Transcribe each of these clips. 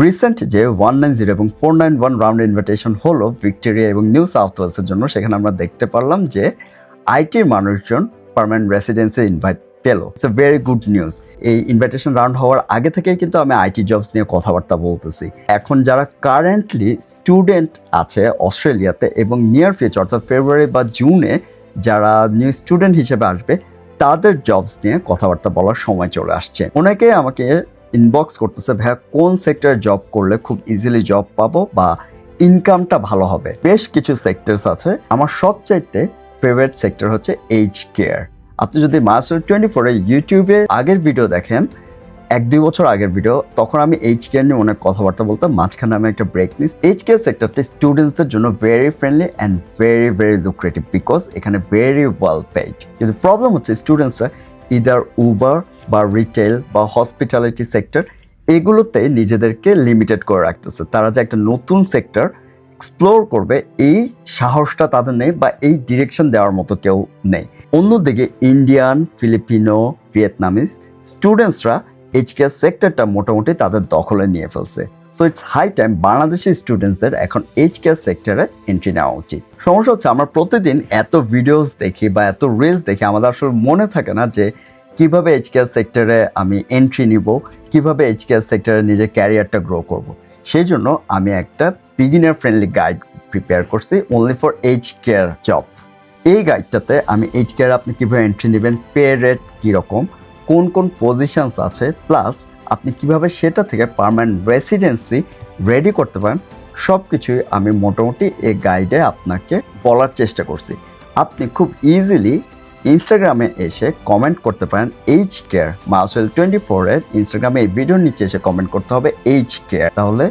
Recent যে 190 এবং 491 round invitation হলো ভিক্টোরিয়া এবং নিউ সাউথ ওয়েলসের জন্য, সেখানে আমরা দেখতে পারলাম যে আইটির মানুষজন পার্মানেন্ট রেসিডেন্সি ইনভাইট পেল। It's a very good news. এই ইনভিটেশন রাউন্ড হওয়ার আগে থেকেই কিন্তু আমি আইটি জবস নিয়ে কথাবার্তা বলতেছি। এখন যারা কারেন্টলি স্টুডেন্ট আছে অস্ট্রেলিয়াতে এবং নিয়ার ফিউচার অর্থাৎ ফেব্রুয়ারি বা জুনে যারা নিউ স্টুডেন্ট হিসেবে আসবে, তাদের জবস নিয়ে কথাবার্তা বলার সময় চলে আসছে। অনেকেই আমাকে ইনবক্স করতেছে, ভাইয়া কোন সেক্টরে জব করলে খুব ইজিলি জব পাবো বা ইনকামটা ভালো হবে। বেশ কিছু সেক্টরস আছে। আমার সবচাইতে ফেভারিট সেক্টর হচ্ছে এইজ কেয়ার। আপনি যদি মাস্টার 24 ইউটিউবে আগের ভিডিও দেখেন, 1-2 বছর আগের ভিডিও, তখন আমি এইজ কেয়ার নিয়ে অনেক কথাবার্তা বলতাম। মাঝখানে আমি একটা ব্রেক নিই। এইজ কেয়ার সেক্টরটি স্টুডেন্টসদের জন্য very friendly and very very lucrative, because এখানে ভেরি ওয়েল পেইড। কিন্তু প্রবলেম হচ্ছে স্টুডেন্টসরা ইদার উবার বা রিটেল বা হসপিটালিটি সেক্টর এগুলোতে নিজেদেরকে লিমিটেড করে রাখতেছে। তারা যে একটা নতুন সেক্টর এক্সপ্লোর করবে এই সাহসটা তাদের নেই বা এই ডিরেকশন দেওয়ার মতো কেউ নেই। অন্যদিকে ইন্ডিয়ান, ফিলিপিনো, ভিয়েতনামিজ স্টুডেন্টসরা এইচ কেয়ার সেক্টরটা মোটামুটি তাদের দখলে নিয়ে ফেলছে। So it's high time Bangladeshi স্টুডেন্টসদের এখন এইচ কেয়ার সেক্টরে এন্ট্রি নেওয়া উচিত। সমস্যা হচ্ছে আমরা প্রতিদিন এত ভিডিওস দেখি বা এত রিলস দেখি, আমাদের আসলে মনে থাকে না যে কিভাবে এইচ কেয়ার সেক্টরে আমি এন্ট্রি নিব, কিভাবে এইচ কেয়ার সেক্টরে নিজের ক্যারিয়ারটা গ্রো করব। সেই জন্য আমি একটা বিগিনার ফ্রেন্ডলি গাইড প্রিপেয়ার করছি only for H care jobs. এই গাইডটাতে আমি এইচ কেয়ার আপনি কীভাবে এন্ট্রি নেবেন, পে রেট কীরকম, কোন কোন পজিশনস আছে, প্লাস আপনি কিভাবে সেটা থেকে পার্মানেন্ট রেসিডেন্সি রেডি করতে পারেন, সব কিছুই আমি মোটামুটি এই গাইডে আপনাকে বলার চেষ্টা করছি। আপনি খুব ইজিলি ইনস্টাগ্রামে এসে কমেন্ট করতে পারেন এইচ কেয়ার মাসওয়েল 24 এর ইনস্টাগ্রামে এই ভিডিওর নিচে এসে কমেন্ট করতে হবে এইচ কেয়ার, তাহলে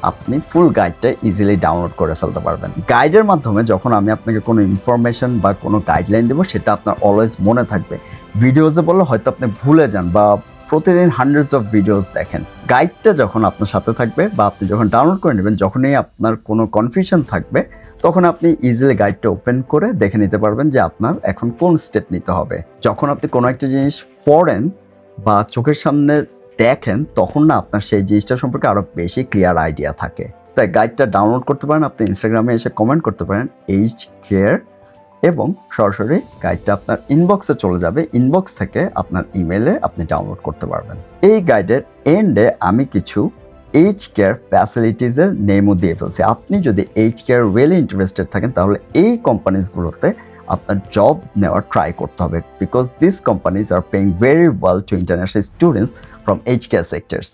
আপনি ফুল গাইডটা ইজিলি ডাউনলোড করে ফেলতে পারবেন। গাইডের মাধ্যমে যখন আমি আপনাকে কোনো ইনফরমেশন বা কোনো গাইডলাইন দেবো, সেটা আপনার অলওয়েজ মনে থাকবে। ভিডিওসে বললে হয়তো আপনি ভুলে যান বা প্রতিদিন হান্ড্রেডস অফ ভিডিওস দেখেন। গাইডটা যখন আপনার সাথে থাকবে বা আপনি যখন ডাউনলোড করে নেবেন, যখনই আপনার কোনো কনফিউশন থাকবে, তখন আপনি ইজিলি গাইডটা ওপেন করে দেখে নিতে পারবেন যে আপনার এখন কোন স্টেপ নিতে হবে। যখন আপনি কোনো একটা জিনিস পড়েন বা চোখের সামনে দেখেন, তখন না আপনার সেই জিনিসটা সম্পর্কে আরও বেশি ক্লিয়ার আইডিয়া থাকে। তাই গাইডটা ডাউনলোড করতে পারেন, আপনি ইনস্টাগ্রামে এসে কমেন্ট করতে পারেন এইচ কেয়ার এবং সরাসরি গাইডটা আপনার ইনবক্সে চলে যাবে। ইনবক্স থেকে আপনার ইমেলে আপনি ডাউনলোড করতে পারবেন। এই গাইডের এন্ডে আমি কিছু এইচ কেয়ার ফ্যাসিলিটিসের নেমও দিয়ে ফেলছি। আপনি যদি এইচ কেয়ার রিয়েলি ইন্টারেস্টেড থাকেন, তাহলে এই কোম্পানিজগুলোতে আপনার জব নেওয়ার ট্রাই করতে হবে, because this companies R paying very well to international students from H care sectors.